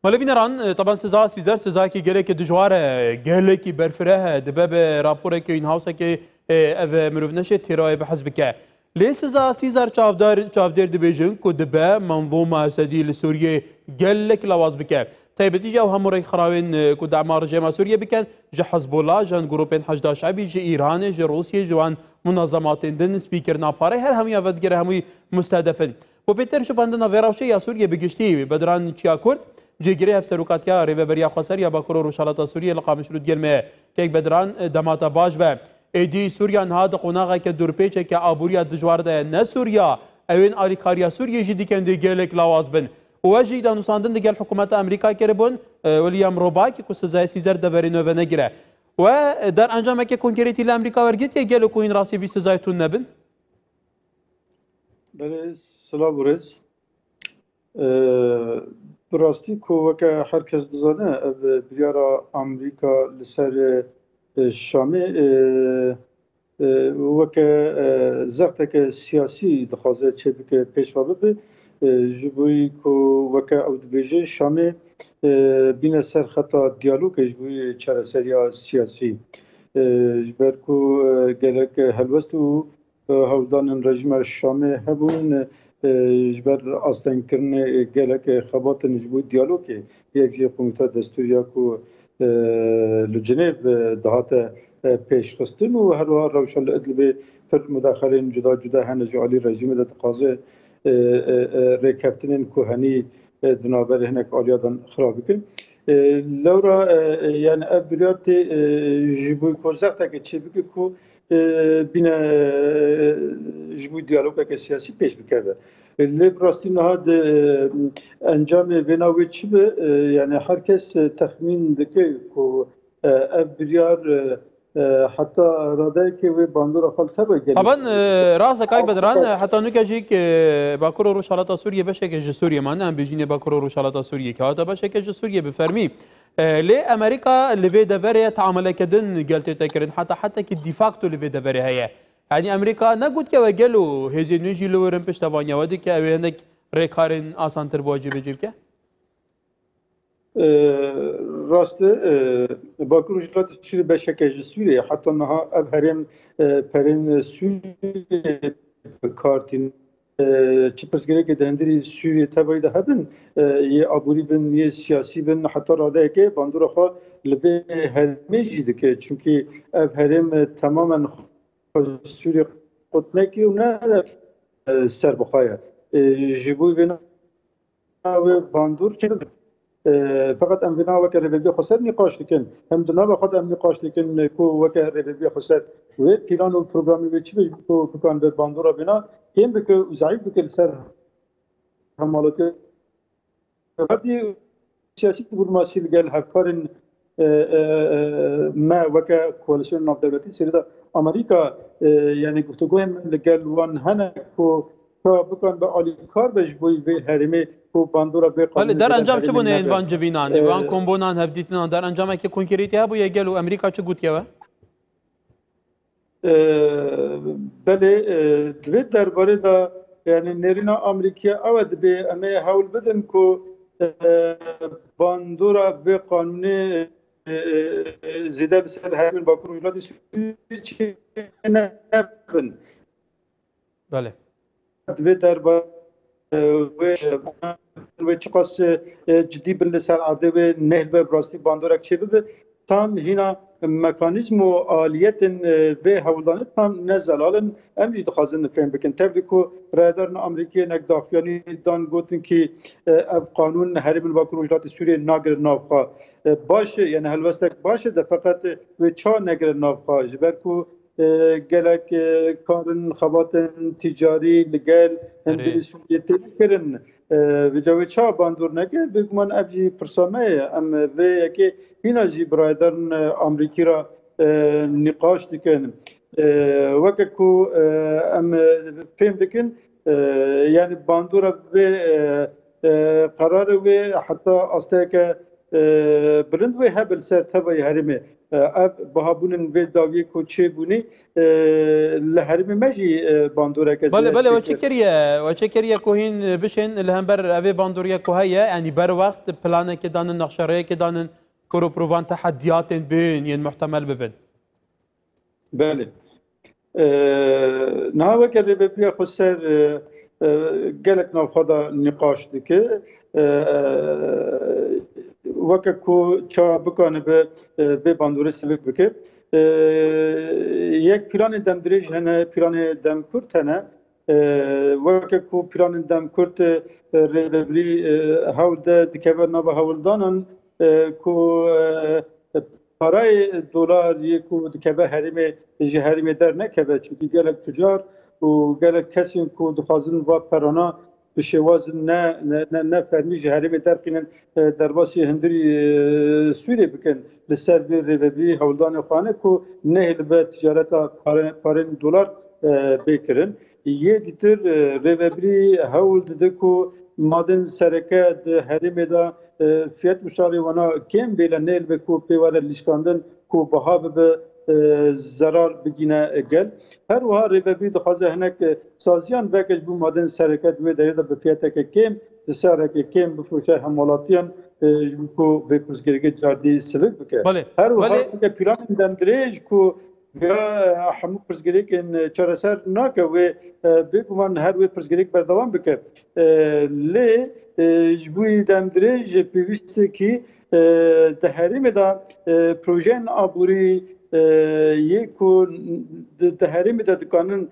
مالا بینران طبعا سزا سیزر سزا کی گله کی دجواره گله کی برفره دباب راپور کی این هاوس کی اف مروف نشه تیرای بحسب که لی سزا سیزر چافدار دبیجن کو دبا منظومه سدی لسوریه گله کی لواز بکه تایبتی جو هموری خراوین کو دعمار جما سوریه بکن ج حزب الله جن گروپین 18 شعبی ج ایران ج روسیه جوان منظمات دن سپیکر ناپاره هر همی افدگره همی مستهدفن و پیتر شو بندنا وراوشه یا سوریه بگشتی بدران چیا کرد جگری افسروکاتیا ریوبریا خسر یا باکورو روشالات سوریه لقام شروط گرمه که بدران دماتا باش به ایدی سوریا نهاد قناغه که دورپیچه که آبوریا دجوار ده نه سوریا اوین آریکاریا سوریه جدی کنده گلک لاواز بن و جی دانوساندن دیگر حکومت امریکا کربون ولیام روباک که سزای سیزر دورینو و نگره و در انجام که کنکریتی لامریکا ورگیت یا گلو کوین راسی وی سزایتون نبن بله سلام ورز براستی کو که هر کس دزانه بیارا امریکا لسر شامه وکه زغتک سیاسی دخوازه چه بکه پیشوا ببه جبوی کو وکه او دبیجه شامه بین سر خطا دیالوگ جبوی چرسریا سیاسی جبر کو گلک هلوست و هودان رژیم شامه هبون جبر آستین کرن گلک خبات نجبوی دیالوگی یک جی قومیتا دستوریا کو لجنیب دهات پیش خستن و هر وار روشن ادلبی پر مداخلین جدا جدا هنجو علی رژیم ده تقاضه ریکفتن کوهنی دنابر هنک آلیادان خرابی کن لورا يعني ابريات جبوي كوزاتا كتشبك كو بين جبوي ديالوجا كسياسي بيش بكذا اللي براستين هاد انجام بيناوي تشب يعني هركس تخمين دكي كو ابريار حتى رادايك وباندورا خلطبه طبعا راسك اي بدران حتى نكاجيك باكورو روشالات سوريا بشكل سوريا معنا بيجيني باكورو روشالات سوريا كهذا بشكل سوريا بفرمي ليه امريكا اللي في دفريا تعامل كدن قالت تكرن حتى كي ديفاكتو اللي في دفريا هي يعني امريكا نقول كي وقالوا هزي نجي لورن بشتوانيا ودي كي هناك ريكارن اسانتر بوجي بجيبك راست باکو جلات چیزی به شکل سوریه حتی نه ابهریم پرین سوریه کارتین چه پسگره که دهندری سوریه تبعید هبن یه عبوری بن یه سیاسی بن حتی راده که باندور خوا لبه هرمی جیده که چونکه ابهریم تماما سوریه قطنه که و نه سر بخواه جبوی بنا باندور چه فقط ام بنا وك ريبيبي خسر نقاش لكن هم دنا بخد ام نقاش لكن كو وك ريبيبي خسر و بلان و برنامج بيچ كو كان باندورا بنا هم بك زعيب بك السر همالك بدي سياسي دبلوماسي قال هفارن ما وك كواليشن نوف دولتي سيدا امريكا يعني گفتگوهم قال وان هنا كو بکن به عالی کار بهش بوی هرمی کو باندورا به ولی در انجام چه بونه این وان جوینان وان کومبونان هبدیتنان در انجام که کنکریتی ها بو یگلو امریکا چه گوت کیوا بله دوید درباره دا یعنی نرینا امریکا اود به امی حول بدن کو باندورا به قانون زیده بسر همین با پروژلات سوری چه نبن بله دوی درباره و چقاس جدی بالنسبه عاده و نهل به براستی باندورک چه به تام هینا مکانیزم و آلیت به هولدان تام نزلالن امروز دخازن فهم بکن تبریکو رادار آمریکا نگداخیانی دان گوتن که قانون هرم باکروجلات سوریه ناگر نافخا باشه یعنی هلوستک باشه ده فقط و چا نگر نافخا جبرکو گلک کارن خبات تجاری لگل هندی سوریتی کرن و جوی چا باندور نکه بگمان ابجی پرسامه ام و یکی هینا جی برایدرن امریکی را نقاش دکن وقت کو ام فهم دکن یعنی باندور و قرار و حتی استه که بلند وی هبل سر تبای هرمه اب بهابونن و داوی کو چه بونی لهرمه مجی باندورا بله کسی بله و چه کریه کوهین بشین الهمبر اوی باندوریا کوهیه یعنی بر وقت پلانه که دانن نقشره که دانن کرو پروان تحدیات بین ین محتمل ببن بله نهاوه که ربپیا خسر گلک نافخدا نقاش دکه وقت کو چا بکنه به باندوره سبک بکه یک پلان دم دریج هنه پلان دم کرد هنه وقت کو پلان دم کرد ربری هول ده دکبر نبا هولدانن کو parayı dolar yekû dikeve herîmê ji herîmê dernekeve çünkü gelek tücar û gelek kesên ku dixwazin va perona bi şêwazin ne fermî ji herîmê derxînin derbasî hindirî Sûriyê bikin li ser vê rêvebirî hewldanê xwane ku nehê li be ticareta parên dolar bêkirin. Yê dîtir rêvebirî hewl dide ku madin sereke di herîmê de fiyat müşavir wana kêm bêle nêl ve ku pêware lîşkandin ku biha bibe zarar bigîne gel. Her wiha rêvebirî dixwaze hinek saziyan vekej bû madin sereket wê derê de bi fiyateke kêm di sereke kêm bifroşe hemalatiyan ji ku vê pirsgirêkê cardî sivik bike. Her wiha planên demdirêj ku ya hemû pirsgirêkên çareser nake wê bêguman her wê pirsgirêk berdewam bike. Lê ji bo demdirêj pêwîstekî di herêmê de projeyên aborî yê ku di herêmê de dikanin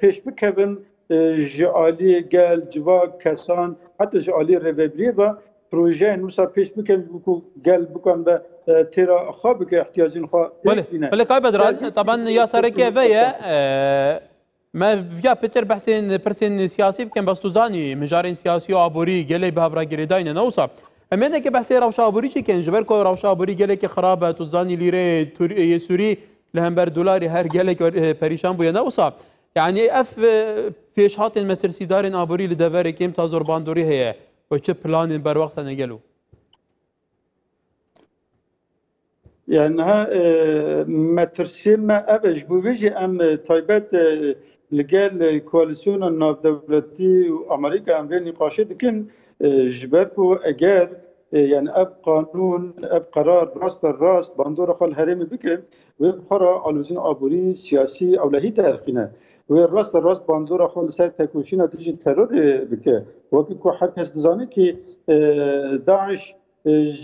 pêş bikevin ji aliyê gel civa kesan heta ji aliyê rêvebiriyê ve projeyên wisa pêş bikevin ku gel bikan ve têra xwe bike ihtiyacên xwe bîne. Belê Kay Bedran taban ya serekê ve ye me via Peter behsên pirsên siyasî bikin bes tu zanî mijarên siyasî û aborî gelê bi hevragerêdayî ne wisa em ênekê behsê rewşa aborî çi kirin ji ber ku rewşa aborî gelekî xirab e tu zanî lîreyê Sûrî li hember dolarê her gelek perîşan bûye ne wisa yani ev pêşhatên metirsîdarên aborî li deverê kêm ta zorbandorî heye û çi planên berwext hene gelo yani ha metirsî me ev ji bo vê jî em taybet li gel koalîsyona navdewletî û Amerîka em vê nîqaşê dikin ji ber ku eger yani ev qanûn ev qerar rasta rast bandora xwe li herêmê bike wê xwe alozîn aborî siyasî ewlehî derxîne wê rasta rast bandora xwe li ser tekoşîna dijî terorê bike wekî ku her kes dizane ki Daeş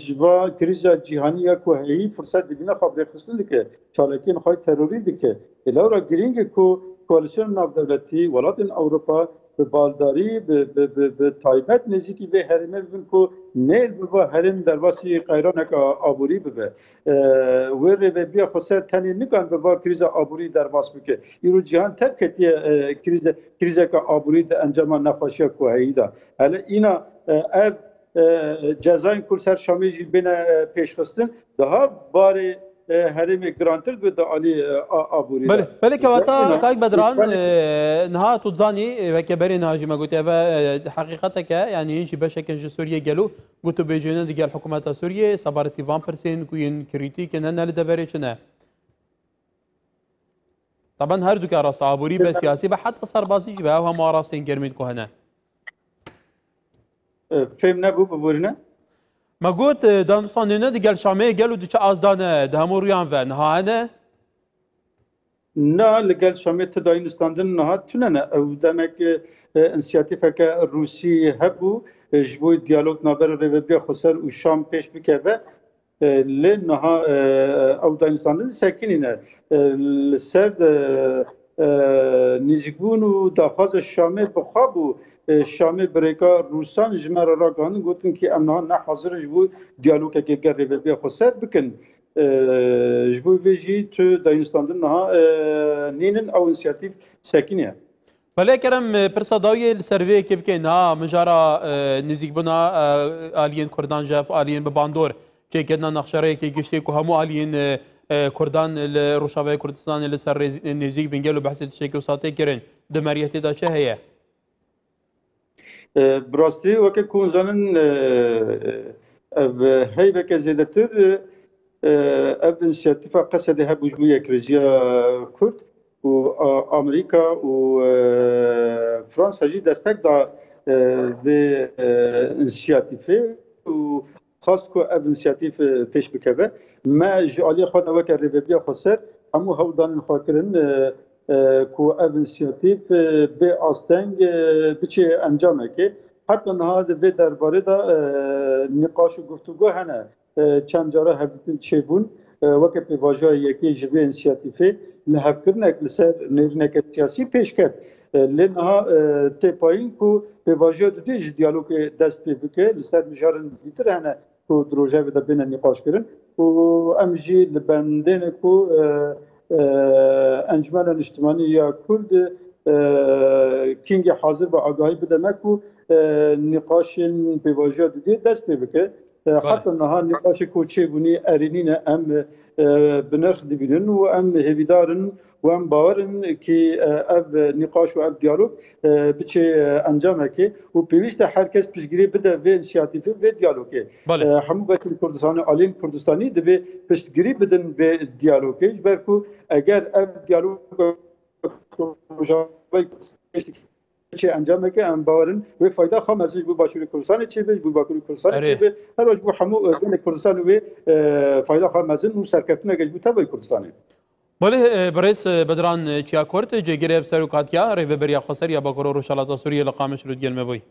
ji va krîza cîhanî ya ku heyî furset dibîne xwe bêxistin dike çalakiyên xwe terorî dike lewra girîng e ku koalîsyona navdewletî welatên Ewropa bi baldarî bi taybet nêzîkî vê herêmê bibin ku nêl bibe herêm derbasî qeyraneka aborî bibe wê rêvebiya xwe ser tenê nikan bi va krîza aborî derbas bike îro cîhan tev ketiye krîzeka aborî di encama nexweşiya ku heyî da hele îna ev cezayên ku ser Şamê jî bêne pêşxistin daha barê herêmê girantir dibe di alî aborî de. Belê kewata Kayk Bedran niha tu zanî vekeberê niha jî me gotiye ve heqîqeteke yani hîn jî beşekên ji Sûriyê gelo got tu bêjîne digel hikûmeta Sûriyê sebaretî van pirsên ku yên krîtîkên hene li deverê çi ne taban her duka rasta aborî be siyasî be heta serbazî jî be ew hemû rastên germîn ku hene fêm nebû biborîne me got danûstanê digel Şamê gel û diçe azdane di hemû rûyan ve niha hene na li gel Şamê ti dayînistandin niha tune ne ew demek înisiyatîfeke Rûsî hebû ji bo diyalog naber rêvebiya Xweser û Şam pêş bikeve lê niha ew dayînistandin sekinîne li ser nîzîkbûn û daxwaza Şamê bixwe bû Şamê birêka Rûsan ji me re ragihandin gotin ki em niha nehezir ji bo diyalogekê gel rêvebiya Xweser bikin ji bo vê jî tu dayînistandin niha nînin ew înisiyatîv sekiniye Belê kerem pirsa dawiyê li ser vê yekê bike niha mijara nêzîkbûna aliyên Kurdan ji aliyên bi bandor çêkirina nexşereyekê giştê ku hemû aliyên Kurdan li Rojavayê Kurdistanê li ser nêzik bin gel û behsê tiştekî satê kirin di meriyetê de çi heye bi rastî weke ku zanin هیبک زیادتر اف انسیاتیفا قصد هبوش بوی کریزیا کرد و امریکا و فرانسا جی دستک دا به انسیاتیفه و خاص کو اف انسیاتیف پیش بکبه ما جعلی خود نوک ریبیا خسر همو هودان خاطرن کو اف انسیاتیف به آستنگ بچه انجامه که حتی نهاد به درباره دا نقاش و گفتگو هنه چند جاره هبیتن چه بون وقت پیواجه یکی جبه انسیاتیفه لحب کرنک لسر نیرنک سیاسی پیش کرد لنها تپاین کو پیواجه دو دیج دیالوگ دست پی بکه لسر مجارن بیتر هنه کو دروجه بده بین نقاش کرن و امجی لبندین کو انجمن اجتماعی یا کرد کینگ حاضر با آگاهی بده مکو نقاش پیواجه دو دیج دست پی بکه حتی نها نقاش کوچه بونی ارینین ام بنرخ دبیرن و ام هویدارن و ام باورن که اب نقاش و اب دیالوگ بچه انجامه که و پیوست هر کس پشتگیری بده و انسیاتیفی و دیالوگه همو وکیل کردستان آلین کردستانی دبی پشتگیری بدن به دیالوگه برکو اگر اب دیالوگ چه انجام که ام باورن و فایده خام از بو باشوری کردستان چه به بو باکوری کردستان چه به هر وقت بو همو کردستان و فایده خام از اون سرکفتنه گج بو تبای کردستان بله برئیس بدران چیاکورت جگیره سروکاتیا ریو بریا خسر یا باکورو روشالات سوریه لقامش رود گلمه بوی